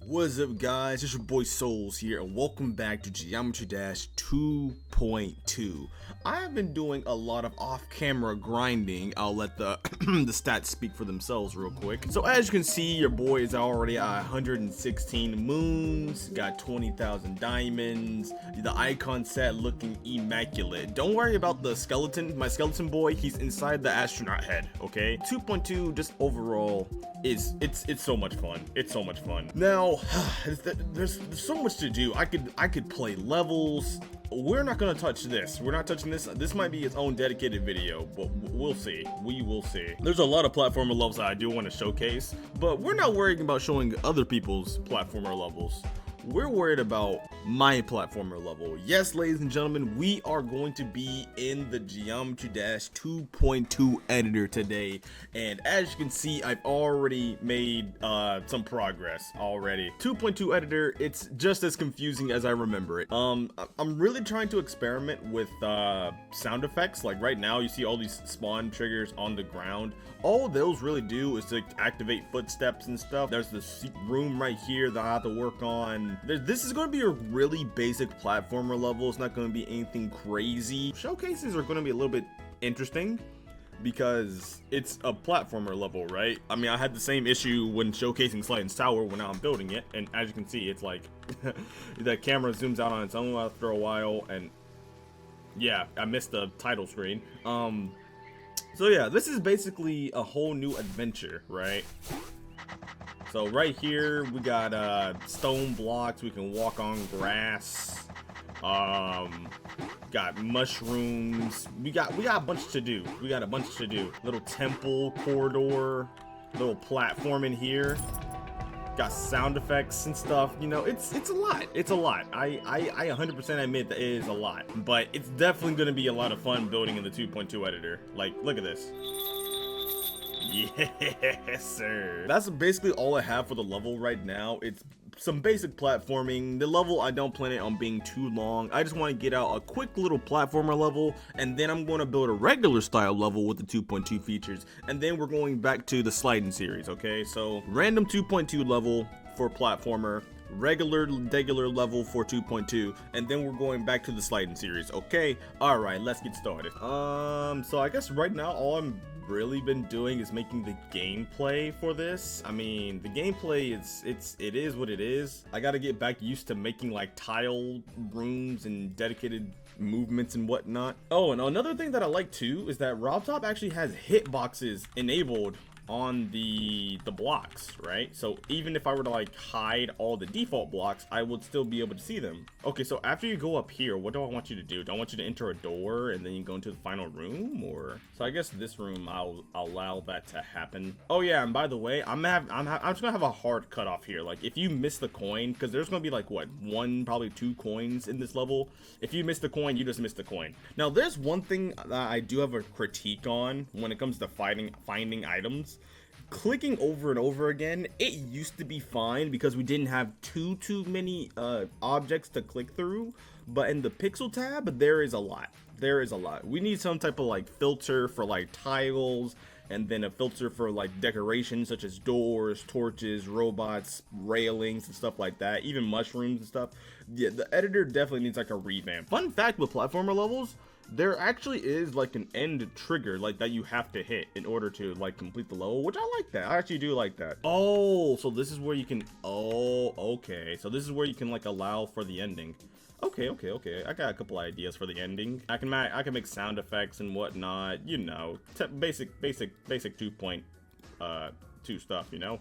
What's up, guys? It's your boy Souls here, and welcome back to Geometry Dash 2.2. I have been doing a lot of off-camera grinding. I'll let the the stats speak for themselves real quick. So as you can see, your boy is already at 116 moons, got 20,000 diamonds, the icon set looking immaculate. Don't worry about the skeleton. My skeleton boy, he's inside the astronaut head, okay? 2.2 just overall it's so much fun. It's so much fun. Now, there's so much to do. I could play levels. We're not gonna touch this. We're not touching this. This might be its own dedicated video, but we'll see. We will see. There's a lot of platformer levels that I do want to showcase, but we're not worrying about showing other people's platformer levels. We're worried about my platformer level. Yes, ladies and gentlemen, we are going to be in the Geometry Dash 2.2 editor today, and as you can see, I've already made some progress already. 2.2 editor, it's just as confusing as I remember it. I'm really trying to experiment with sound effects. Like right now, you see all these spawn triggers on the ground. All those really do is to activate footsteps and stuff. There's this room right here that I have to work on. This is going to be a really basic platformer level. It's not going to be anything crazy. Showcases are going to be a little bit interesting because it's a platformer level, right? I mean, I had the same issue when showcasing Sliden's Tower when I'm building it, and as you can see, it's like the camera zooms out on its own after a while, and yeah, I missed the title screen. So yeah, this is basically a whole new adventure, right? So right here we got stone blocks. We can walk on grass. Got mushrooms. We got a bunch to do. We got a bunch to do. Little temple corridor, little platform in here. Got sound effects and stuff. You know, it's a lot. It's a lot. I 100% admit that it is a lot, but it's definitely going to be a lot of fun building in the 2.2 editor. Like, look at this. Yes, sir. That's basically all I have for the level right now. It's some basic platforming. The level, I don't plan it on being too long. I just want to get out a quick little platformer level, and then I'm going to build a regular style level with the 2.2 features, and then we're going back to the sliding series, okay? So random 2.2 level for platformer, regular level for 2.2, and then we're going back to the sliding series, okay? All right, let's get started. So I guess right now all I'm really been doing is making the gameplay for this. I mean, the gameplay it is what it is. I gotta get back used to making like tile rooms and dedicated movements and whatnot. Oh, and another thing that I like too is that RobTop actually has hitboxes enabled on the blocks, right? So even if I were to like hide all the default blocks, I would still be able to see them. Okay, so after you go up here, what do I want you to do? Do I want you to enter a door and then you go into the final room? Or so I guess this room I'll allow that to happen. Oh yeah, and by the way, I'm just gonna have a hard cutoff here. Like if you miss the coin, because there's gonna be like what, probably two coins in this level. If you miss the coin, you just miss the coin. Now there's one thing that I do have a critique on when it comes to finding items. Clicking over and over again, it used to be fine because we didn't have too many objects to click through, but in the pixel tab there is a lot. We need some type of like filter for like tiles, and then a filter for like decorations such as doors, torches, robots, railings and stuff like that, even mushrooms and stuff. Yeah, the editor definitely needs like a revamp. Fun fact with platformer levels, there actually is like an end trigger like that you have to hit in order to like complete the level, which I like that. I actually do like that. Oh, so this is where you can, oh, okay. So this is where you can like allow for the ending. Okay. I got a couple ideas for the ending. I can make sound effects and whatnot, you know, basic 2.2 stuff, you know.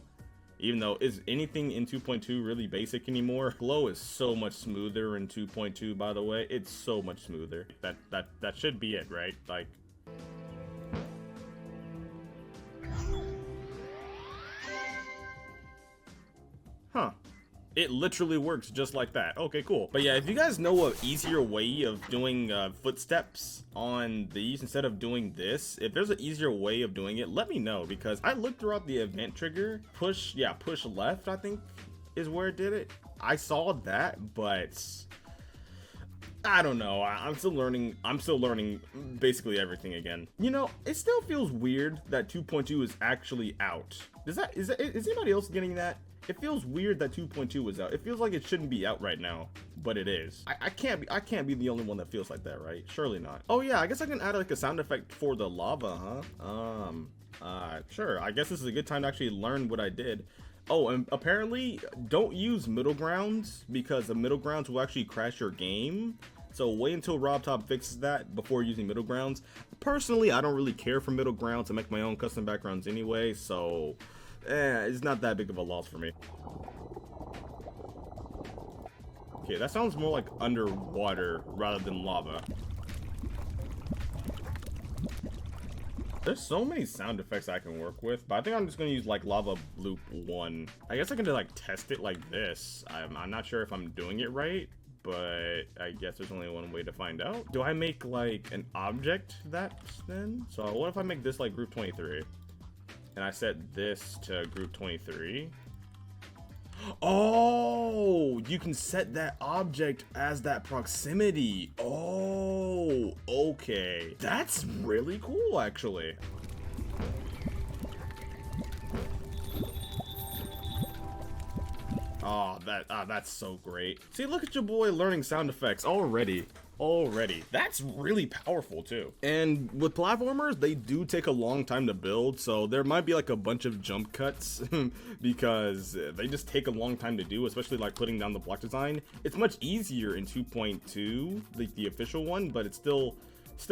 Even though, is anything in 2.2 really basic anymore? Flow is so much smoother in 2.2, by the way. It's so much smoother. That should be it, right? Like, huh. It literally works just like that. Okay, cool. But yeah, if you guys know an easier way of doing footsteps on these instead of doing this, if there's an easier way of doing it, let me know, because I looked throughout the event trigger. Push left, I think is where it did it. I saw that, but I don't know. I'm still learning basically everything again. You know, it still feels weird that 2.2 is actually out. Is anybody else getting that? It feels weird that 2.2 was out. It feels like it shouldn't be out right now, but it is. I can't be the only one that feels like that, right? Surely not. Oh yeah, I guess I can add like a sound effect for the lava, huh? Sure. I guess this is a good time to actually learn what I did. Oh, and apparently don't use middle grounds because the middle grounds will actually crash your game. So wait until RobTop fixes that before using middle grounds. Personally, I don't really care for middle grounds. I make my own custom backgrounds anyway, so it's not that big of a loss for me. Okay, that sounds more like underwater rather than lava. There's so many sound effects I can work with, but I think I'm just gonna use like lava loop 1. I guess I can just like test it like this. I'm not sure if I'm doing it right, but I guess there's only one way to find out. Do I make like an object that then? So what if I make this like group 23 and I set this to group 23? Oh, you can set that object as that proximity. Oh, okay. That's really cool, actually. Oh, that's so great. See, look at your boy learning sound effects already. That's really powerful too. And with platformers, they do take a long time to build, so there might be like a bunch of jump cuts because they just take a long time to do, especially like putting down the block design. It's much easier in 2.2, like the official one, but it still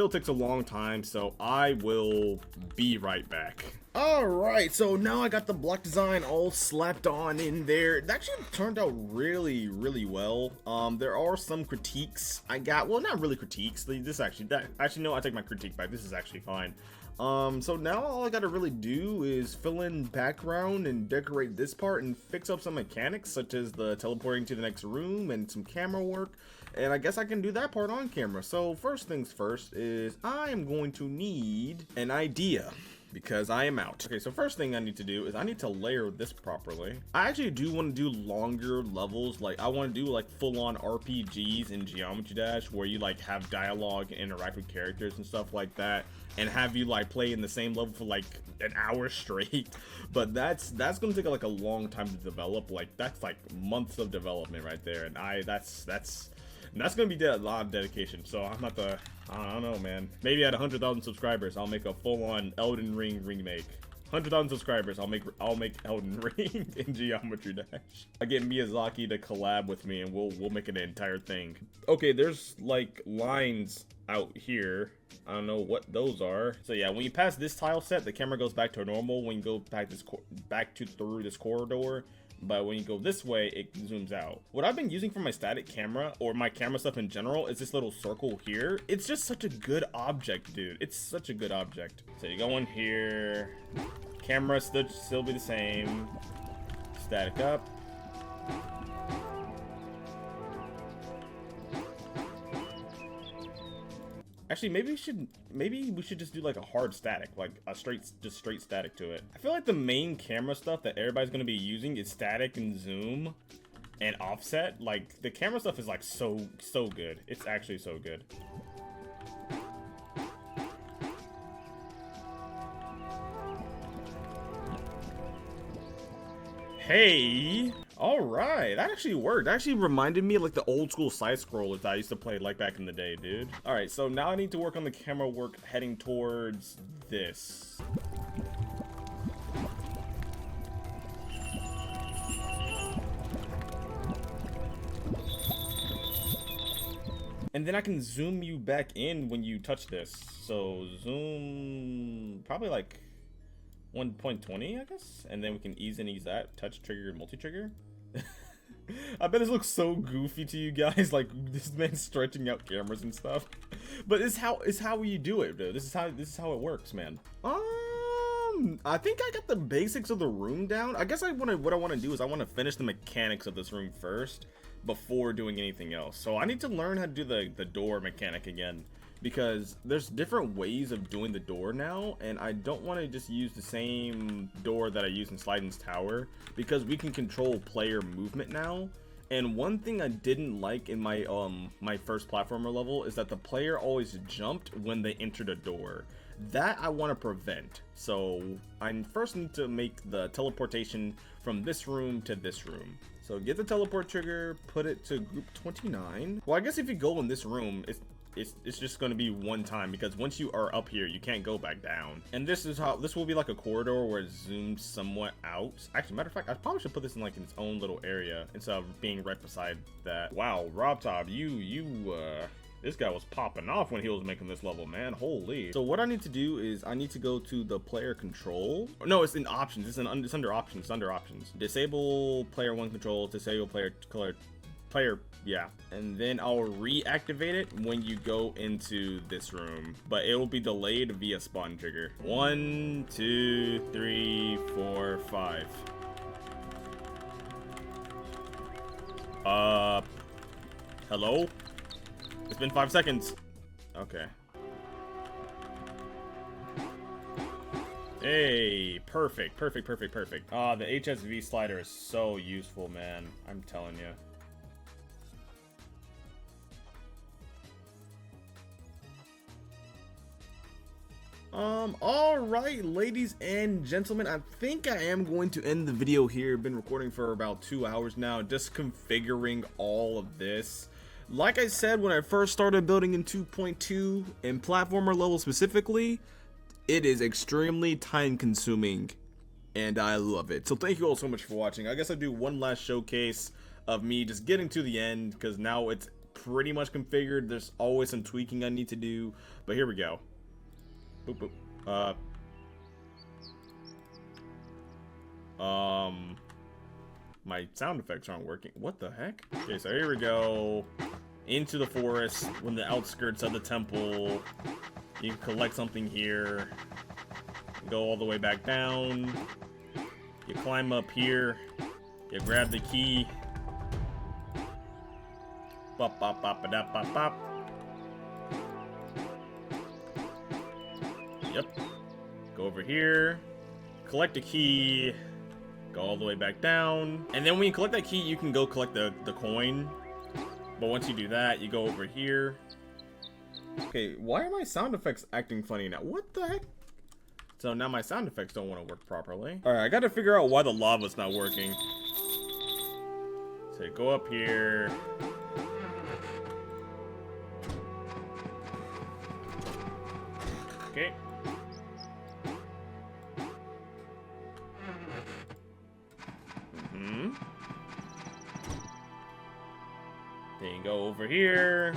takes a long time, so I will be right back. Alright, so now I got the block design all slapped on in there. It actually turned out really, really well. There are some critiques I got. Well, not really critiques. Actually, no, I take my critique back. This is actually fine. So now all I gotta really do is fill in background and decorate this part and fix up some mechanics such as the teleporting to the next room and some camera work. And I guess I can do that part on camera. So first things first is I am going to need an idea, because I am out. Okay, so first thing I need to do is I need to layer this properly. I actually do want to do longer levels. Like I want to do like full-on RPGs in Geometry Dash where you like have dialogue and interact with characters and stuff like that, and have you like play in the same level for like an hour straight. But that's gonna take like a long time to develop. Like that's like months of development right there, and that's gonna be a lot of dedication. So I'm not the, I don't know, man. Maybe at 100,000 subscribers, I'll make a full-on Elden Ring remake. 100,000 subscribers, I'll make Elden Ring in Geometry Dash. I get Miyazaki to collab with me, and we'll make an entire thing. Okay, there's like lines out here. I don't know what those are. So yeah, when you pass this tile set, the camera goes back to normal. When you go back through this corridor. But when you go this way, it zooms out. What I've been using for my static camera, or my camera stuff in general, is this little circle here. It's just such a good object, dude. It's such a good object. So you go in here, camera still be the same, static up. Actually, maybe we should just do like a hard static, like a straight static to it. I feel like the main camera stuff that everybody's gonna be using is static and zoom and offset. Like the camera stuff is like so good. It's actually so good. Hey, all right, that actually worked. That actually reminded me of like the old school side scrollers that I used to play like back in the day, dude. All right, so now I need to work on the camera work heading towards this. And then I can zoom you back in when you touch this. So zoom probably like 1.20, I guess, and then we can ease in, ease that, touch trigger, multi-trigger. I bet this looks so goofy to you guys, like this man stretching out cameras and stuff. But it's how you do it, dude. This is how it works, man. I think I got the basics of the room down. I guess what I want to do is I want to finish the mechanics of this room first before doing anything else. So I need to learn how to do the door mechanic again, because there's different ways of doing the door now, and I don't want to just use the same door that I use in Sliden's Tower, because we can control player movement now. And one thing I didn't like in my my first platformer level is that the player always jumped when they entered a door. That I want to prevent. So I first need to make the teleportation from this room to this room. So get the teleport trigger, put it to group 29. Well, I guess if you go in this room, it's just going to be one time, because once you are up here, you can't go back down. And this will be like a corridor where it zooms somewhat out. Actually, matter of fact, I probably should put this in like its own little area instead of being right beside that. Wow, RobTop, this guy was popping off when he was making this level, man. Holy. So what I need to do is I need to go to the player control. No, it's in options. It's under options. It's under options. Disable player 1 control. Disable player, yeah. And then I'll reactivate it when you go into this room. But it will be delayed via spawn trigger. 1, 2, 3, 4, 5. Hello? It's been 5 seconds. Okay. Hey, perfect. The HSV slider is so useful, man. I'm telling you. Alright, ladies and gentlemen, I think I am going to end the video here. Been recording for about 2 hours now, just configuring all of this. Like I said, when I first started building in 2.2, in platformer level specifically, it is extremely time consuming, and I love it. So thank you all so much for watching. I guess I'll do one last showcase of me just getting to the end, because now it's pretty much configured. There's always some tweaking I need to do, but here we go. Boop, boop. My sound effects aren't working. What the heck? Okay, so here we go. Into the forest, on the outskirts of the temple. You can collect something here. Go all the way back down. You climb up here. You grab the key. Bop, bop, bop, ba, da, bop, bop. Yep. Go over here. Collect the key. Go all the way back down. And then when you collect that key, you can go collect the coin. But once you do that, you go over here. Okay, why are my sound effects acting funny now? What the heck? So now my sound effects don't want to work properly. Alright, I gotta figure out why the lava's not working. So go up here. Okay. Then you go over here,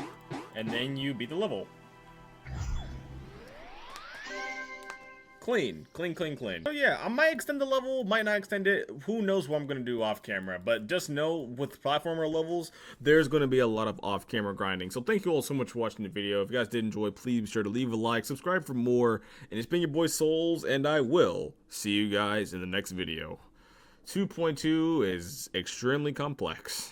and then you beat the level. Clean. So yeah, I might extend the level, might not extend it. Who knows what I'm gonna do off camera, but just know with platformer levels, there's gonna be a lot of off camera grinding. So thank you all so much for watching the video. If you guys did enjoy, please be sure to leave a like, subscribe for more, and it's been your boy Souls, and I will see you guys in the next video. 2.2 is extremely complex.